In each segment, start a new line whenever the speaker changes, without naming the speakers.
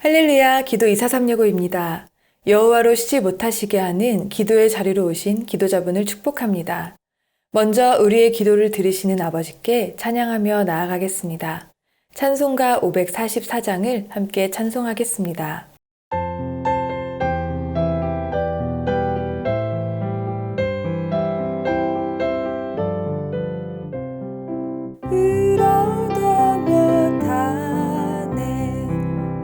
할렐루야, 기도 2436호입니다. 여호와로 쉬지 못하시게 하는 기도의 자리로 오신 기도자분을 축복합니다. 먼저 우리의 기도를 들으시는 아버지께 찬양하며 나아가겠습니다. 찬송가 544장을 함께 찬송하겠습니다. 울어도 못하네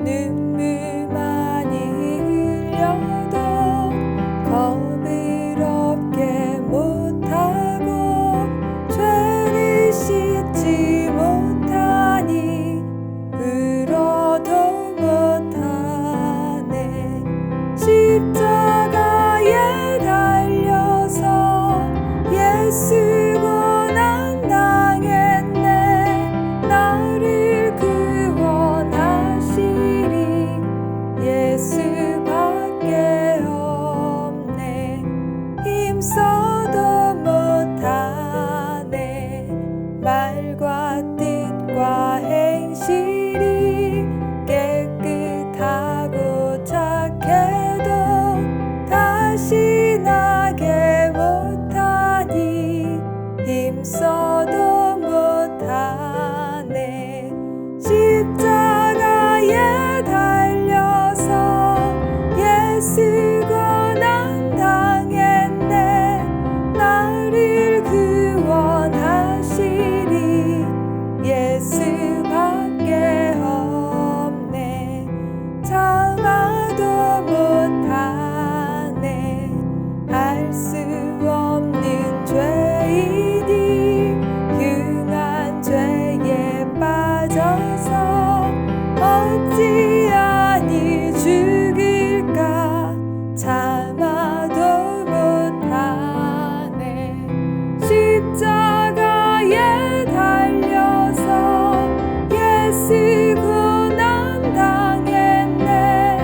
눈물 많이 흘려도 겁을 없게 못하고 죄를 씻지 못하니 울어도 못하네 십자가에 달려서 예수 말과 뜻과 행실이 깨끗하고 착해도 다시 나게 못하니 힘써도 못하네 십자가에 달려서 예수 고난 당했네 나를 구원하시 예수밖에 없네 참아도 못하네 할 수 없는 죄이니 흉한 죄에 빠져서 어찌하니 죽일까 참아도 못하네 십자가에 달려서 예수 고난 당했네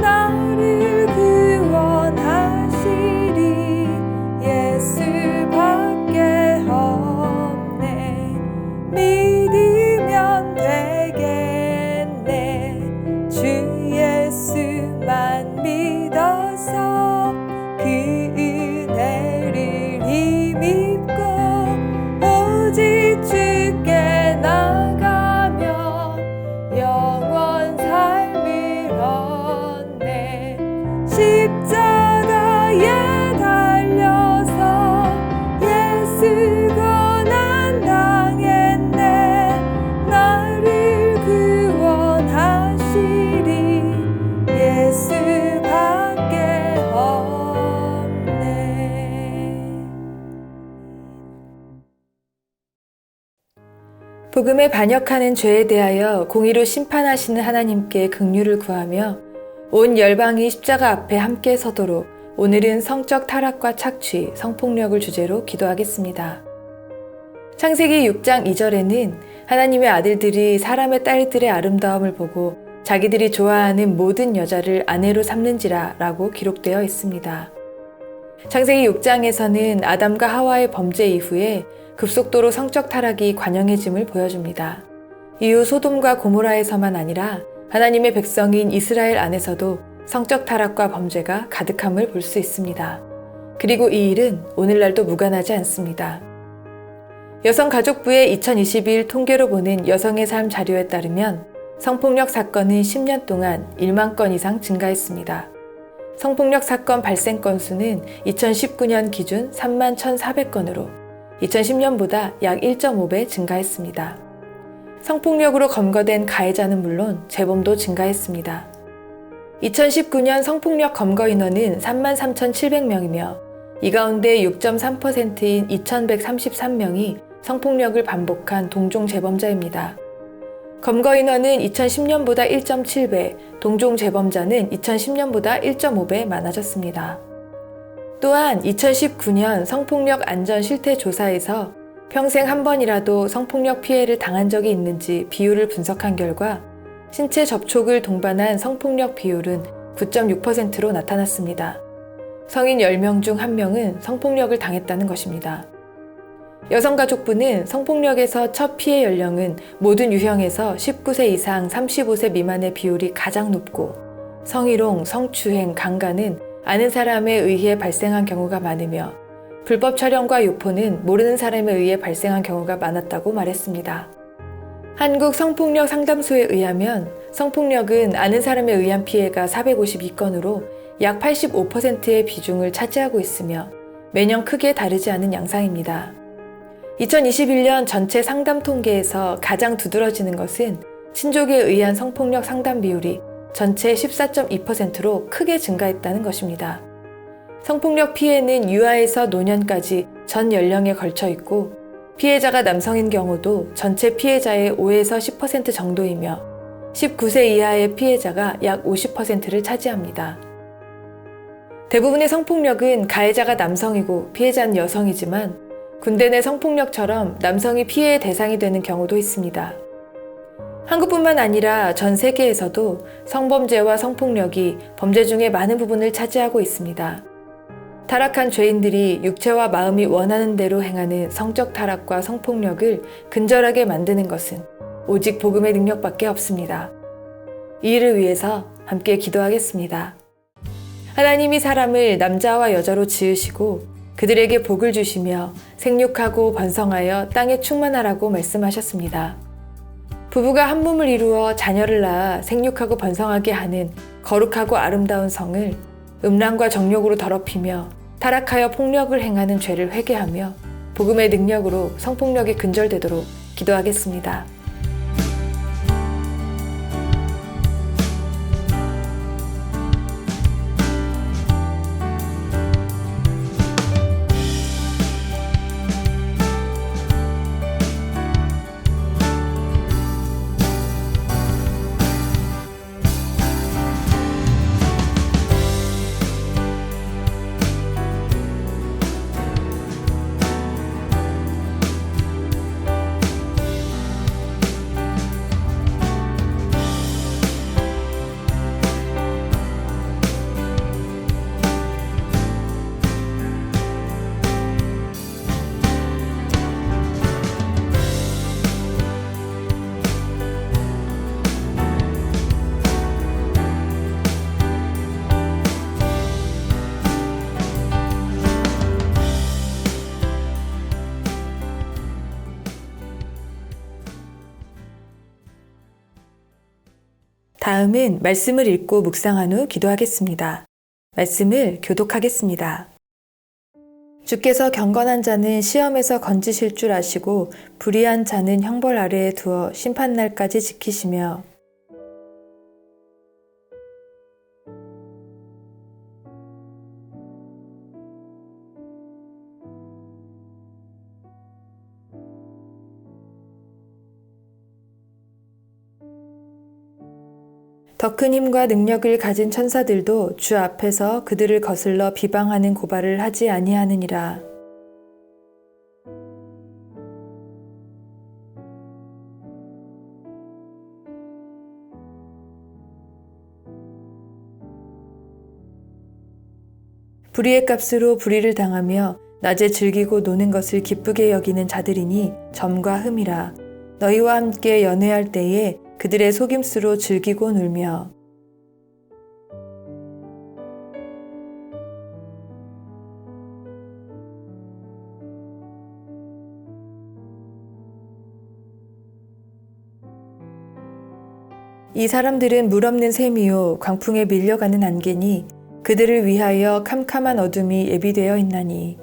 나를 구원하시리 예수밖에 없네 믿으면 되겠네 주 예수만 믿어서 그 은혜를 힘입고 오직 주께 나가며 영원 삶을 얻네 십자가에 달려서 예수 고난 당했네 나를 구원하시리 예수밖에 없네 복음에 반역하는 죄에 대하여 공의로 심판하시는 하나님께 긍휼을 구하며 온 열방이 십자가 앞에 함께 서도록 오늘은 성적 타락과 착취, 성폭력을 주제로 기도하겠습니다. 창세기 6장 2절에는 하나님의 아들들이 사람의 딸들의 아름다움을 보고 자기들이 좋아하는 모든 여자를 아내로 삼는지라 라고 기록되어 있습니다. 창세기 6장에서는 아담과 하와의 범죄 이후에 급속도로 성적 타락이 관영해짐을 보여줍니다. 이후 소돔과 고모라에서만 아니라 하나님의 백성인 이스라엘 안에서도 성적 타락과 범죄가 가득함을 볼 수 있습니다. 그리고 이 일은 오늘날도 무관하지 않습니다. 여성가족부의 2022 통계로 보는 여성의 삶 자료에 따르면 성폭력 사건은 10년 동안 1만 건 이상 증가했습니다. 성폭력 사건 발생 건수는 2019년 기준 3만 1,400건으로 2010년보다 약 1.5배 증가했습니다. 성폭력으로 검거된 가해자는 물론 재범도 증가했습니다. 2019년 성폭력 검거 인원은 33,700명이며 이 가운데 6.3%인 2,133명이 성폭력을 반복한 동종 재범자입니다. 검거 인원은 2010년보다 1.7배, 동종 재범자는 2010년보다 1.5배 많아졌습니다. 또한 2019년 성폭력 안전 실태 조사에서 평생 한 번이라도 성폭력 피해를 당한 적이 있는지 비율을 분석한 결과 신체 접촉을 동반한 성폭력 비율은 9.6%로 나타났습니다. 성인 10명 중 1명은 성폭력을 당했다는 것입니다. 여성가족부는 성폭력에서 첫 피해 연령은 모든 유형에서 19세 이상 35세 미만의 비율이 가장 높고 성희롱, 성추행, 강간은 아는 사람에 의해 발생한 경우가 많으며 불법 촬영과 유포는 모르는 사람에 의해 발생한 경우가 많았다고 말했습니다. 한국 성폭력 상담소에 의하면 성폭력은 아는 사람에 의한 피해가 452건으로 약 85%의 비중을 차지하고 있으며 매년 크게 다르지 않은 양상입니다. 2021년 전체 상담 통계에서 가장 두드러지는 것은 친족에 의한 성폭력 상담 비율이 전체 14.2%로 크게 증가했다는 것입니다. 성폭력 피해는 유아에서 노년까지 전 연령에 걸쳐 있고 피해자가 남성인 경우도 전체 피해자의 5에서 10% 정도이며 19세 이하의 피해자가 약 50%를 차지합니다. 대부분의 성폭력은 가해자가 남성이고 피해자는 여성이지만 군대 내 성폭력처럼 남성이 피해의 대상이 되는 경우도 있습니다. 한국뿐만 아니라 전 세계에서도 성범죄와 성폭력이 범죄 중에 많은 부분을 차지하고 있습니다. 타락한 죄인들이 육체와 마음이 원하는 대로 행하는 성적 타락과 성폭력을 근절하게 만드는 것은 오직 복음의 능력밖에 없습니다. 이 일을 위해서 함께 기도하겠습니다. 하나님이 사람을 남자와 여자로 지으시고 그들에게 복을 주시며 생육하고 번성하여 땅에 충만하라고 말씀하셨습니다. 부부가 한 몸을 이루어 자녀를 낳아 생육하고 번성하게 하는 거룩하고 아름다운 성을 음란과 정욕으로 더럽히며 타락하여 폭력을 행하는 죄를 회개하며 복음의 능력으로 성폭력이 근절되도록 기도하겠습니다. 다음은 말씀을 읽고 묵상한 후 기도하겠습니다. 말씀을 교독하겠습니다. 주께서 경건한 자는 시험에서 건지실 줄 아시고 불의한 자는 형벌 아래에 두어 심판날까지 지키시며 더 큰 힘과 능력을 가진 천사들도 주 앞에서 그들을 거슬러 비방하는 고발을 하지 아니하느니라. 불의의 값으로 불의를 당하며 낮에 즐기고 노는 것을 기쁘게 여기는 자들이니 점과 흠이라. 너희와 함께 연회할 때에 그들의 속임수로 즐기고 놀며 이 사람들은 물 없는 샘이요 광풍에 밀려가는 안개니 그들을 위하여 캄캄한 어둠이 예비되어 있나니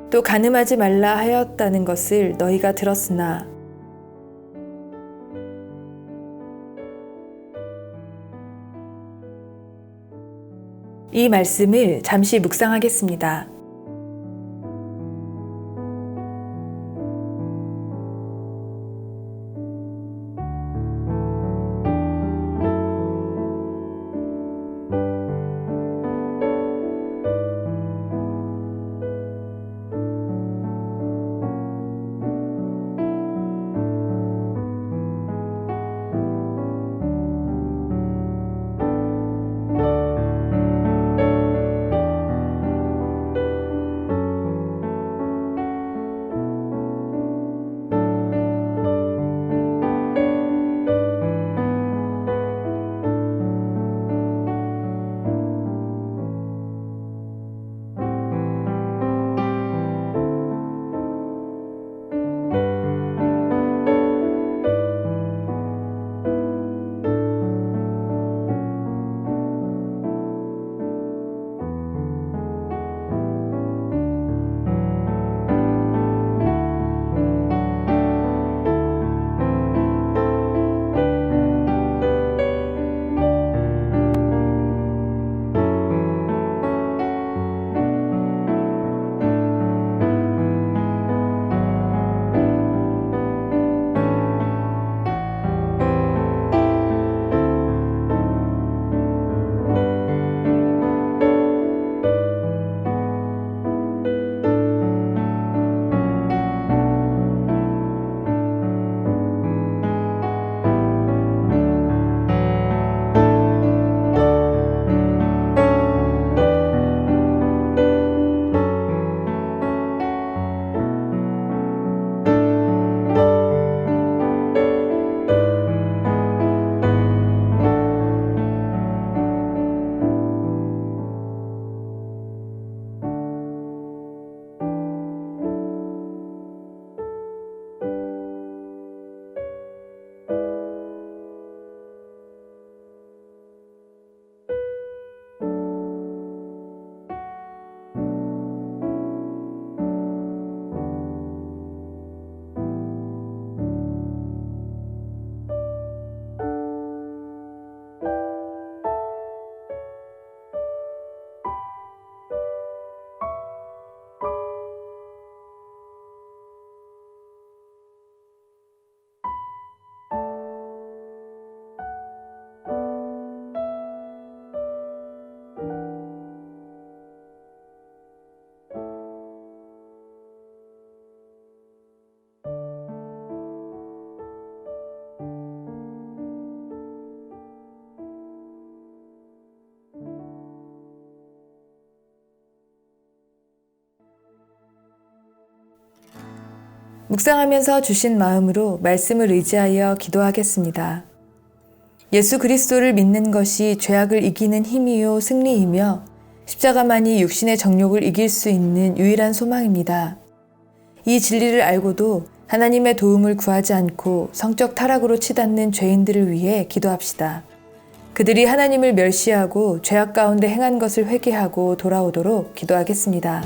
또 간음하지 말라 하였다는 것을 너희가 들었으나 이 말씀을 잠시 묵상하겠습니다. 묵상하면서 주신 마음으로 말씀을 의지하여 기도하겠습니다. 예수 그리스도를 믿는 것이 죄악을 이기는 힘이요 승리이며 십자가만이 육신의 정욕을 이길 수 있는 유일한 소망입니다. 이 진리를 알고도 하나님의 도움을 구하지 않고 성적 타락으로 치닫는 죄인들을 위해 기도합시다. 그들이 하나님을 멸시하고 죄악 가운데 행한 것을 회개하고 돌아오도록 기도하겠습니다.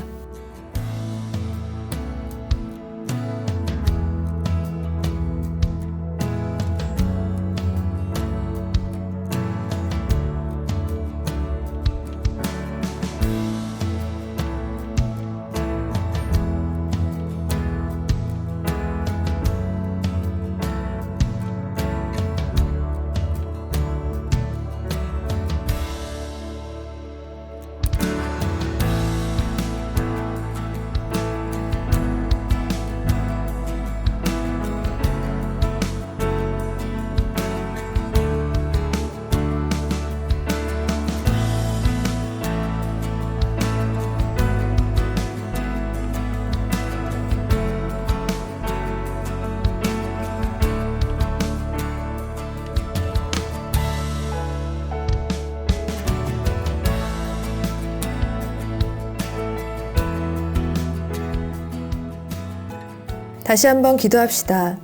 다시 한번 기도합시다.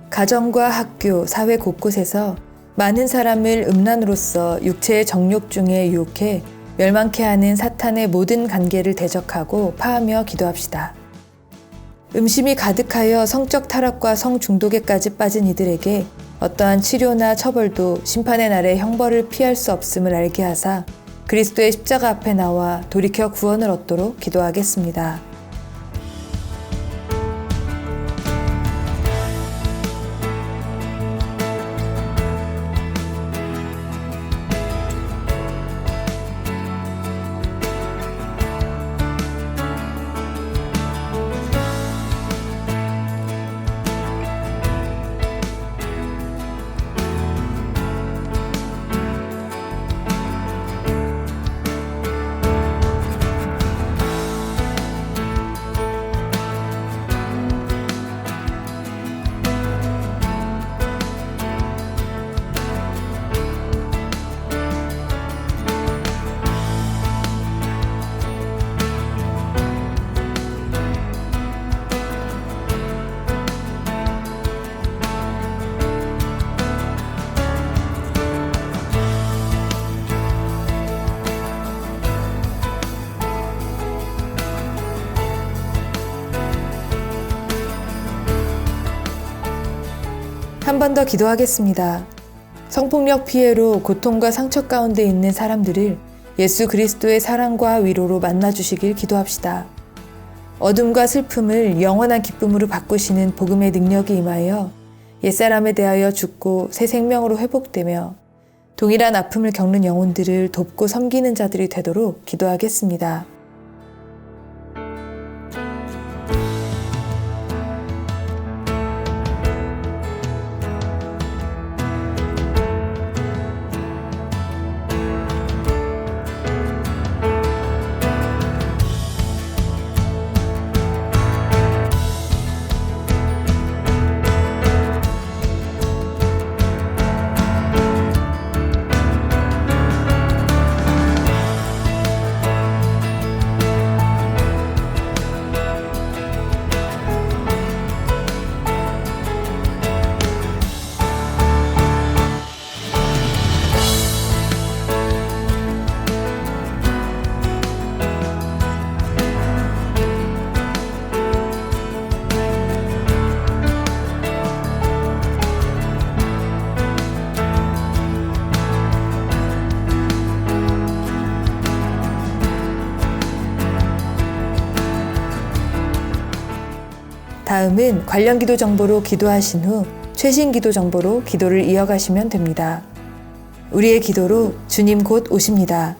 가정과 학교, 사회 곳곳에서 많은 사람을 음란으로서 육체의 정욕 중에 유혹해 멸망케 하는 사탄의 모든 관계를 대적하고 파하며 기도합시다. 음심이 가득하여 성적 타락과 성중독에까지 빠진 이들에게 어떠한 치료나 처벌도 심판의 날에 형벌을 피할 수 없음을 알게 하사 그리스도의 십자가 앞에 나와 돌이켜 구원을 얻도록 기도하겠습니다. 한 번 더 기도하겠습니다. 성폭력 피해로 고통과 상처 가운데 있는 사람들을 예수 그리스도의 사랑과 위로로 만나주시길 기도합시다. 어둠과 슬픔을 영원한 기쁨으로 바꾸시는 복음의 능력이 임하여 옛사람에 대하여 죽고 새 생명으로 회복되며 동일한 아픔을 겪는 영혼들을 돕고 섬기는 자들이 되도록 기도하겠습니다. 다음은 관련 기도 정보로 기도하신 후 최신 기도 정보로 기도를 이어가시면 됩니다. 우리의 기도로 주님 곧 오십니다.